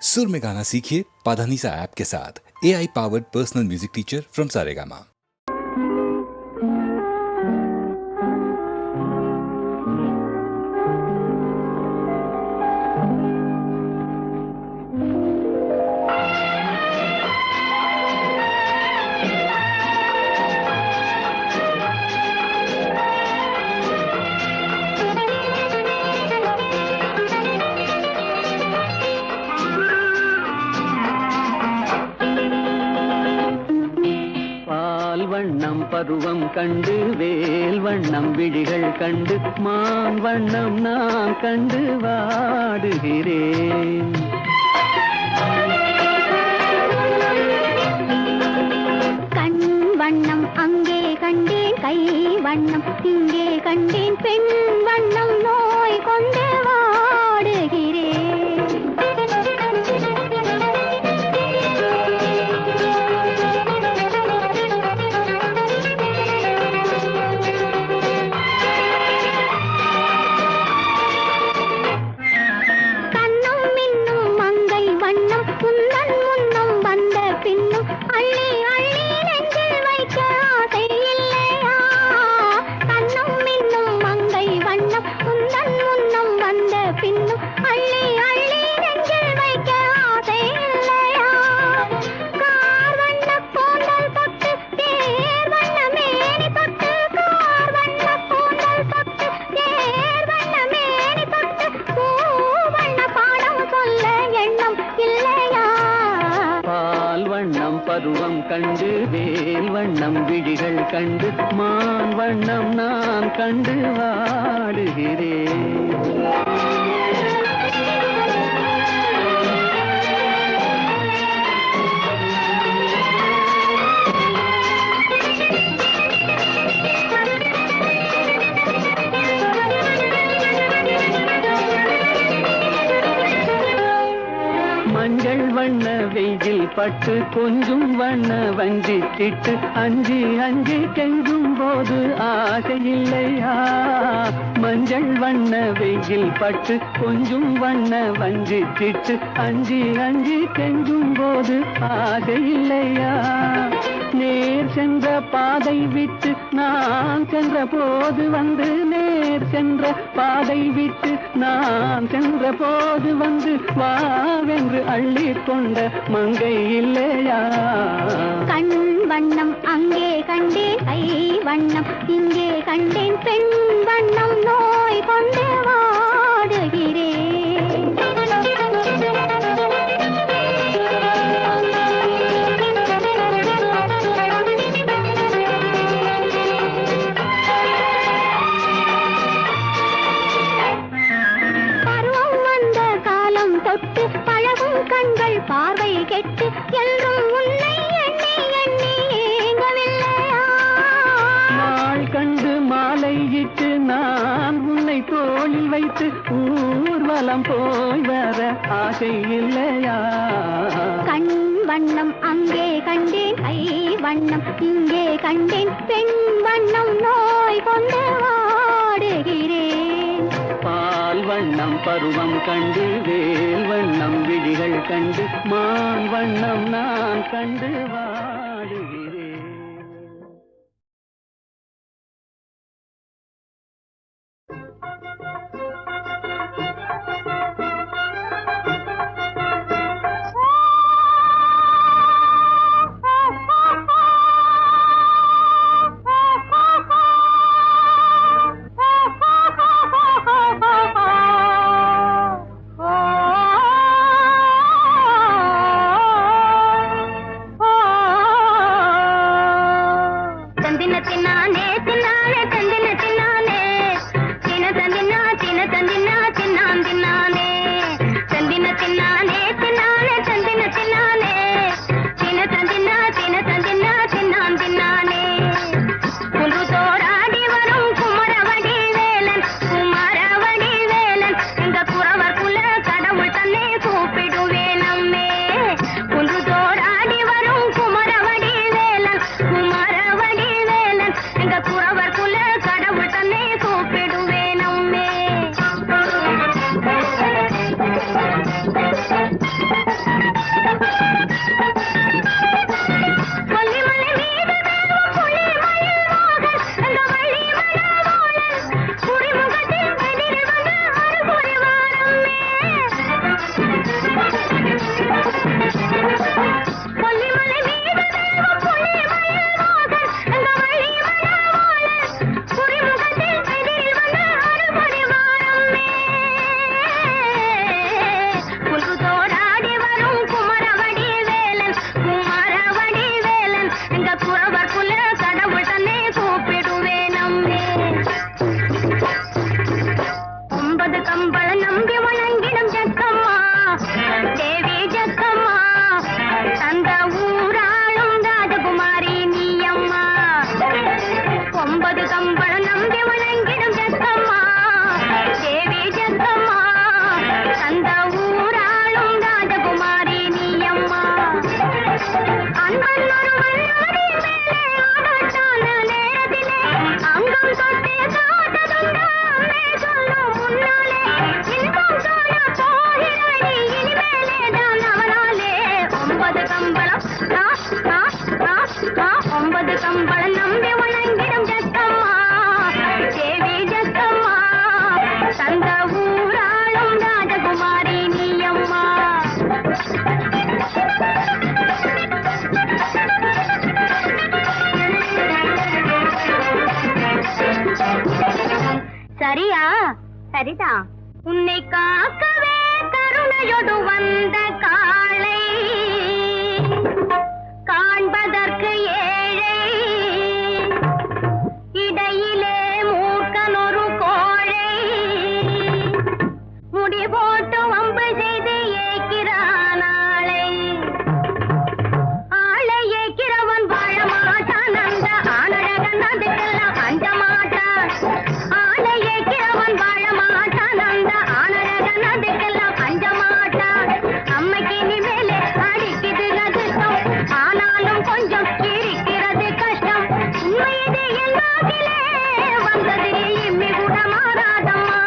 सुर में गाना सीखिए पाधानीसा ऐप के साथ। AI powered personal music teacher from Saregama. வண்ணம் பருவம் கண்டு வேல் வண்ணம் விழிகள் கண்டு மான் வண்ணம் நான் கண்டு வாடுகிறேன். கண் வண்ணம் அங்கே கண்டேன், கை வண்ணம் இங்கே கண்டேன், பெண் வண்ணம் நோய் கொண்டு வாடுகிறேன். பருவம் கண்டு வேல் வண்ணம் விழிகள் கண்டு மான் வண்ணம் நான் கண்டு வாடுகிறேன். மஞ்சள் வண்ண வெயில் பட்டு கொஞ்சம் வண்ண வஞ்சி திட்டு அஞ்சி அஞ்சி கெஞ்சும் போது ஆசை இல்லையா? மஞ்சள் வண்ண வெயில் பட்டு கொஞ்சம் வண்ண வஞ்சி திட்டு அஞ்சி அஞ்சி கெஞ்சும் போது ஆசை இல்லையா? நேர் சென்ற பாதை விட்டு நான் சென்ற போது வந்து, நேர் சென்ற பாதை விட்டு நான் சென்ற போது வந்து வாவென்று அள்ளி கொண்ட மங்கை இல்லையா? கண் வண்ணம் அங்கே கண்டேன், கை வண்ணம் இங்கே கண்டேன், பெண் வண்ணம் நோய் கொண்டு வாடுகிறேன். கண்கள் பார்வை கெட்டு என்றும் உன்னை எண்ணி எண்ணி ஏங்கவில்லையா? நாள் கண்டு மாலையிட்டு நான் உன்னை தோளில் வைத்து ஊர்வலம் போய் வர ஆசை இல்லையா? கண் வண்ணம் அங்கே கண்டேன், கை வண்ணம் இங்கே கண்டேன், பெண் வண்ணம் நோய் கொண்டு வாடுகிறேன். பால் வண்ணம் பருவம் கண்டு வேல் வண்ணம் விழிகள் கண்டு மான் வண்ணம் நான் கண்டு வாடுகிறேன். சரிதான். உன்னை காக்கவே கருணையொடு வந்த காளை காண்பதற்கு ஏழை இடையிலே மூக்கனொரு கோழை முடி போட்டு வம்பு செய்து ஏய்க்கிறான் ஆளை. ஆளை ஏய்க்கிறவன் வாழ மாட்டான், அந்த ஆணழகன் அதுக்கெல்லாம் அஞ்ச மாட்டான். ஆளை ஏய்க்கிறவன் வாழ மாட்டான், அந்த ஆணழகன் அதுக்கெல்லாம் அஞ்ச மாட்டான். அம்மைக்கு இனிமேலே அடிக்குது அதிர்ஷ்டம், ஆனாலும் கொஞ்சம் இருக்கிறது கஷ்டம். உண்மை இது எல்லாத்திலே வந்தது இம்மி கூட மாறாதம்மா.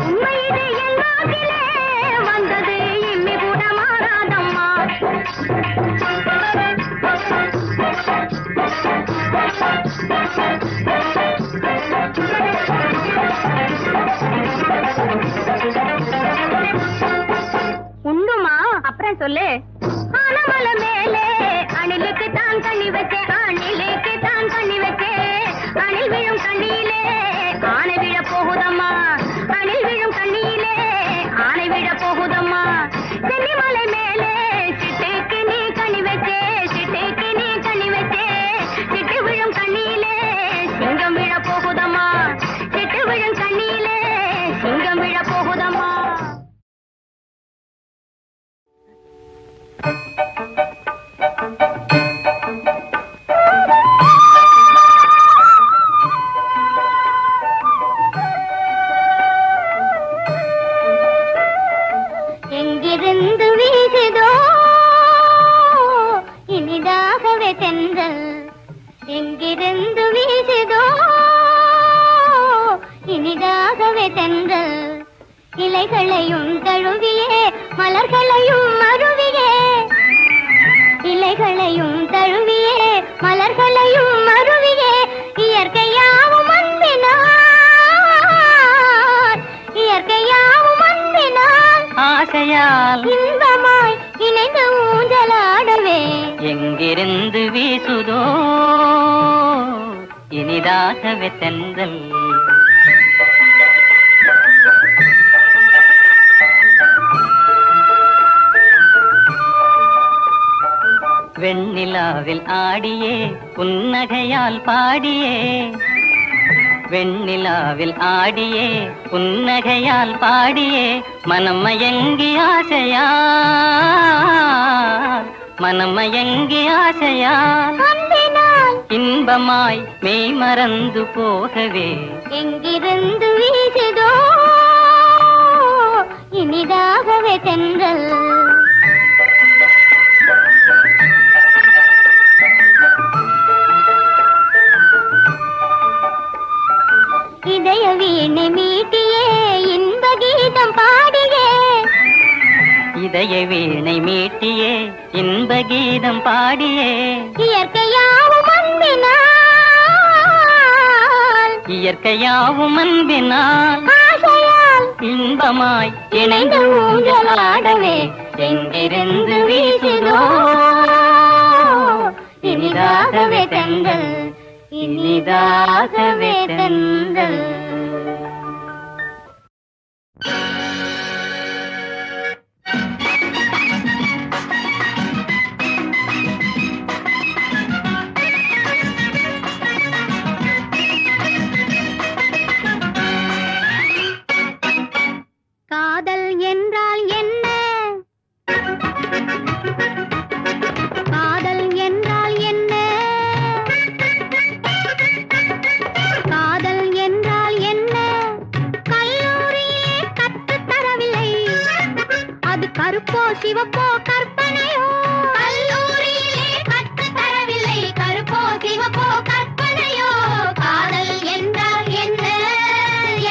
உண்மை இது எல்லாத்திலே வந்தது இம்மி கூட மாறாதம்மா. உண்ணுமா? அப்புறம் சொல்லு. ஆனமல மேலே அணிலுக்கு தான் கண்ணி வச்சே, அணிலுக்கு தான் கண்ணி வச்சே. அணில் விழும் கண்ணியிலே ஆனை விழ போகுதம்மா, அணில் விழும் கண்ணியிலே ஆனை விழ போகுதம்மா. சென்னிமலை மேலே சிட்டுக்கு நீ கண்ணி வச்சே, சிட்டுக்கு நீ கண்ணி வச்சே. சிட்டு விழும் கண்ணியிலே சிங்கம் விழ போகுதம்மா, சிட்டு விழும் கண்ணியிலே சிங்கம் விழ போகுதம்மா. எங்கிருந்து வீசுதோ இனிதாகவே தென்றல், எங்கிருந்து வீசுதோ இனிதாகவே தென்றல். இலைகளையும் தழுவியே மலர்களையும் மருவியே, இலைகளையும் தழுவியே மலர்களையும் மருவியே. இயற்கையாவும் அன்பினார், இயற்கையாவும் அன்பினார். ஆசையால் இன்பமாய் இணைந்து ஊஞ்சலாடவே எங்கிருந்து வீசுதோ இனிதாகவே தென்றல். வெண்ணிலாவில் ஆடியே புன்னகையால் பாடியே, வெண்ணிலாவில் ஆடியே புன்னகையால் பாடியே. மனம் மயங்கி ஆசையால், மனம் மயங்கி ஆசையால் இன்பமாய் மெய் மறந்து போகவே எங்கிருந்து வீசுதோ இனிதாகவே தென்றல். இதய வீணை மீட்டியே இன்ப கீதம் பாடியே, இதய வீணை மீட்டியே இன்ப கீதம் பாடியே. இயற்கையாவும் அன்பினால், இயற்கையாவும் அன்பினால். ஆசையால் இன்பமாய் இணைந்து ஊஞ்சலாடவே எங்கிருந்து வீசுதோ இனிதாகவே தென்றல், இனிதாகவே தென்றல். காதல் என்றால் என்ன? காதல் என்றால் என்ன? காதல் என்றால் என்ன? கல்லூரியிலே கற்றுத் தரவில்லை, அது கருப்போ சிவப்போ கற்பனையோ. கல்லூரியிலே கற்றுத் தரவில்லை, கருப்போ சிவப்போ கற்பனையோ. காதல் என்றால் என்ன?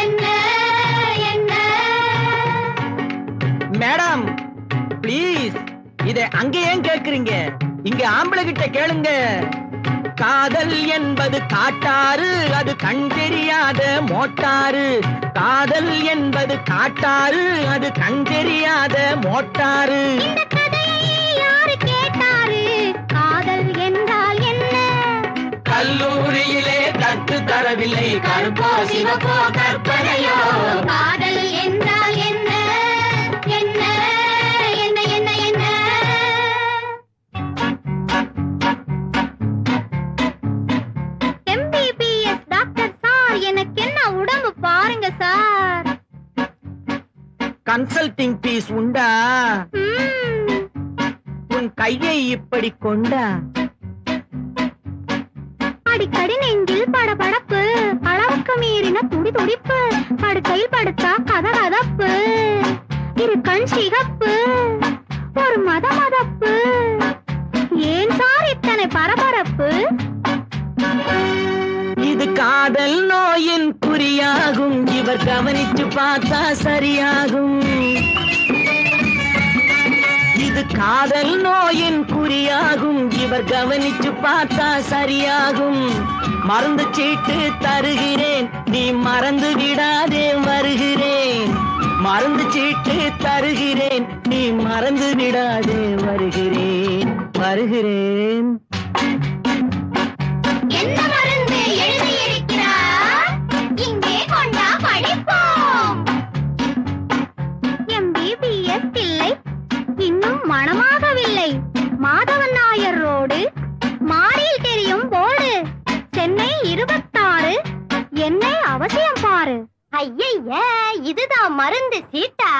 என்ன என்ன? மேடம் ப்ளீஸ், இதை அங்க ஏன் கேக்குறீங்க? இங்க ஆம்பளை கிட்ட கேளுங்க. காதல் என்பது காட்டாறு, அது கண் தெரியாத மோட்டாரு. காதல் என்பது காட்டாறு, அது கண் தெரியாத மோட்டாரு. இந்த கதையை யாரு கேட்டாரு? காதல் என்றால் என்ன? கல்லூரியிலே கற்று தர கூறவில்லை கருப்போ சிவப்போ கற்பனையோ காதல் என்றால் என்ன என்ன என்ன என்ன என்ன MBBS டாக்டர் சார் எனக்கு என்ன உடம்பு பாருங்க சார். கன்சல்டிங் பீஸ் உண்டா உன் கையை இப்படி கொண்டா அடிக்கடி நெஞ்சில் படபடப்பு அளவுக்கு மீறின துடி துடிப்பு படுக்கையில் படுத்தா கதகதப்பு இரு கண் சிகப்பு ஒரு மதமதப்பு ஏன் சார் இத்தனை பரபரப்பு இது காதல் நோயின் குறியாகும் இவர் கவனிச்சு பார்த்தா சரியாகும் இது காதல் நோயின் குறியாகும் இவர் கவனிச்சு பார்த்தா சரியாகும் மருந்து சீட்டு தருகிறேன் நீ மறந்து விடாதே வருகிறேன் மருந்து சீட்டு தருகிறேன் நீ மறந்து விடாதே வருகிறேன் வருகிறேன் என்ன மருந்து எழுதியிருக்கிறார் இங்கே கொண்டா படிப்போம். MBBS இல்லை இன்னும் மணமாகவில்லை மாதவன் நாயர் ரோடு மாறியில் தெரியும் போர்டு சென்னை 26 என்னை அவசியம் பாரு. ஐயைய இதுதான் மருந்து சீட்டா.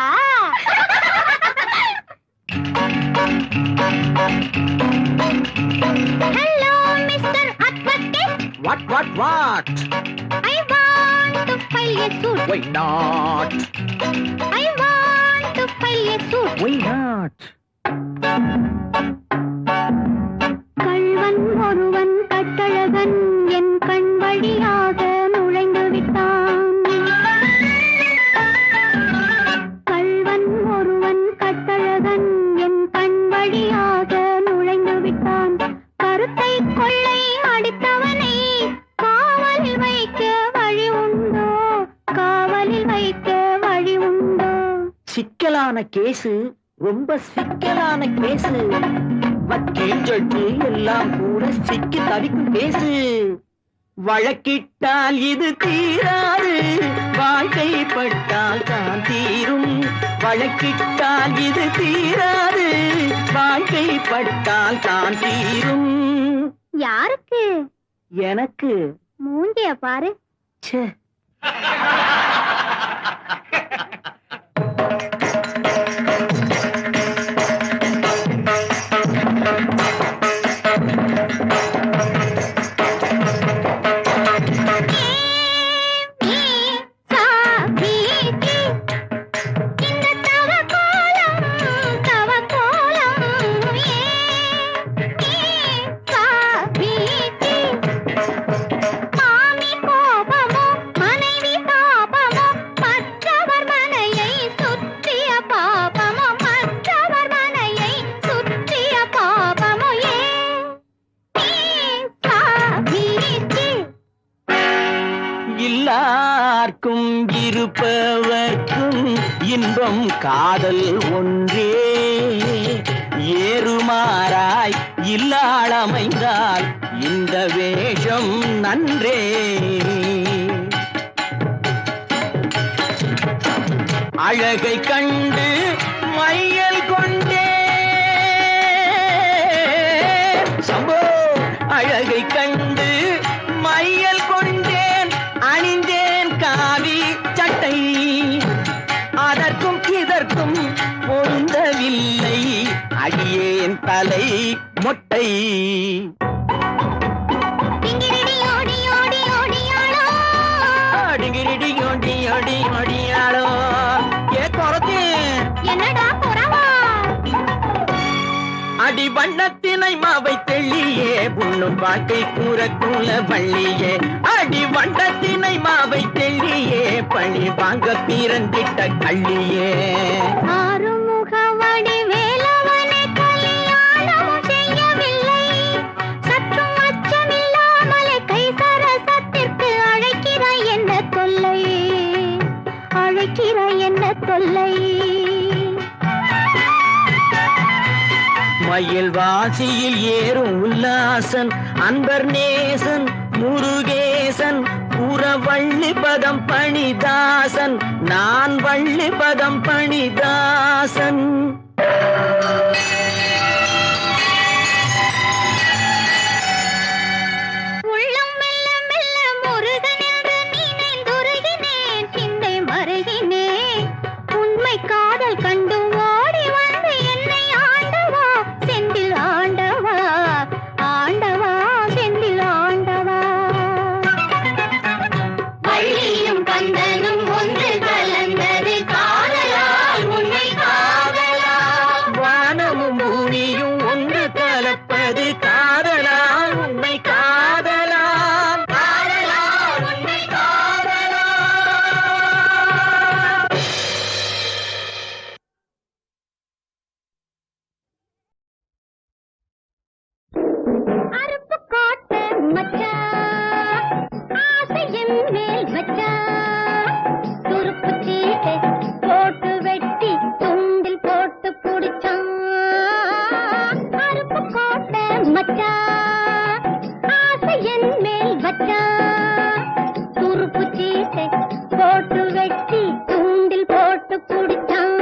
Hello mister advocate. What? I want to file a suit. Why not? I want to file a suit. Why not? கள்வன் ஒருவன் கட்டழகன் என் கண் வழியாக நுழைந்து விட்டான். கள்வன் ஒருவன் கட்டழகன் என் கண் வழியாக நுழைந்து விட்டான். கருத்தை கொள்ளை அடித்தவனை காவலில் வைக்க வழி உண்டோ காவலில் வைக்க வழி உண்டோ. சிக்கலான கேசு ரொம்ப சிக்கலான கேசு வக்கீல் ஜட்ஜு எல்லாம் கூட சிக்கி தவிக்கும் கேசு வழக்கிட்டால் இது தீராது வாழ்க்கைப்பட்டால் தான் தீரும் வழக்கிட்டால் இது தீராது வாழ்க்கைப்பட்டால் தான் தீரும் யாருக்கு? எனக்கு மூஞ்சிய பாரு. ச்சே எல்லாருக்கும் இருப்பவர்க்கும் இன்பம் காதல் ஒன்றே ஏறுமாறாய் இல்லாளமைந்தால் இந்த வேஷம் நன்றே அழகை கண்டு மையல் கொண்டே சம்போ அழகை கண்டு மையல் கொண்டேன் அணிந்தேன் காவி சட்டை அதற்கும் இதற்கும் பொருந்தவில்லை அடியேன் தலை மொட்டை டிங்கிரிடி ஓடி ஓடி ஓடியாளோ டிங்கிரிடி ஓடி ஓடி ஓடியாளோ ஏ குறத்தி என்னடா குறவா அடி வண்ணத்தினை மாவை தெள்ளியே புண்ணும் வாழ்க்கை கூறக்குள்ள பள்ளியே அடி வண்ணத்தினை மாவை தெள்ளியே பழி வாங்க பிறந்திட்ட கள்ளியே ஆறுமுகவடி வேலவனை கல்யாணமும் செய்யவில்லை சற்றும் அச்சமில்லாமலே கை சரசத்திற்கு அழைக்கிறாய் என்ன தொல்லை அழைக்கிறாய் என்ன தொல்லை மயில் வாசியில் ஏறும் உல்லாசன் அன்பர் நேசன் முருகேசன் வள்ளி பதம் பணிதாசன், நான் வள்ளி பதம் பணிதாசன். காதல் கண்டு ஓடி வந்து என்னை ஆண்டவா செந்தில் ஆண்டவா, ஆண்டவா செந்தில் ஆண்டவா. வள்ளியும் கந்தனும் ஒன்று கலந்தது காதலால் உன்னை காதலால். வானமும் பூமியும் ஒன்று கலப்பது காதலால் உண்மை காதலால். காதலால் உன்னை காதலால். அருப்பு கோட்டை மச்சான், ஆசையின் மேல் வச்சான். துருப்பு சீட்டை போட்டு வெட்டி துண்டில் போட்டு குடிச்சான். அருப்பு கோட்டை மச்சான், ஆசையின் மேல் வச்சான். துருப்பு சீட்டை போட்டு வெட்டி துண்டில் போட்டு குடிச்சான்.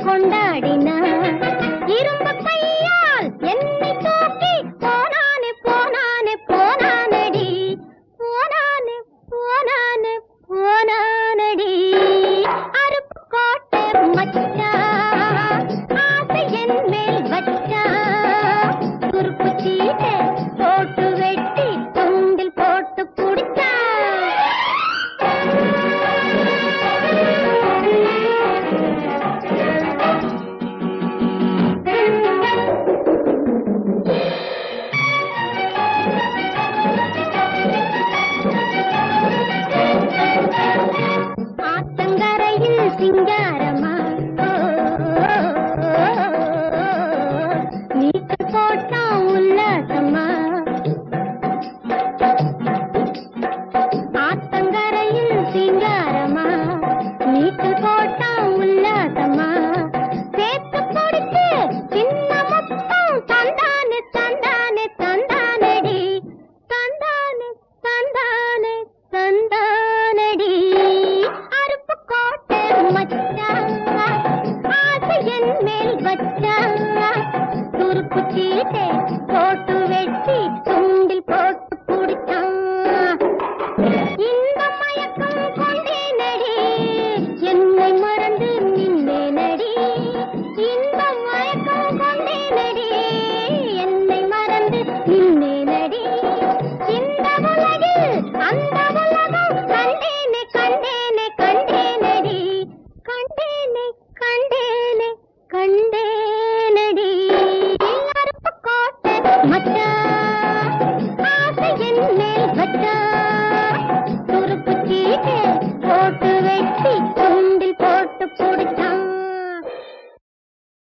கொண்டாடினான் இரும்பு கையால் என்னை தூக்கி போனானே போனானே போனானடி போனானே போனானே போனானடி அருப்பு கோட்டை மச்சான் ஆசை என் மேல் வச்சான் துருப்பு சீட்டை போட்டு வெட்டி துண்டில் போட்டு குடிச்சான் ஆத்தங்கரையில் சிங்க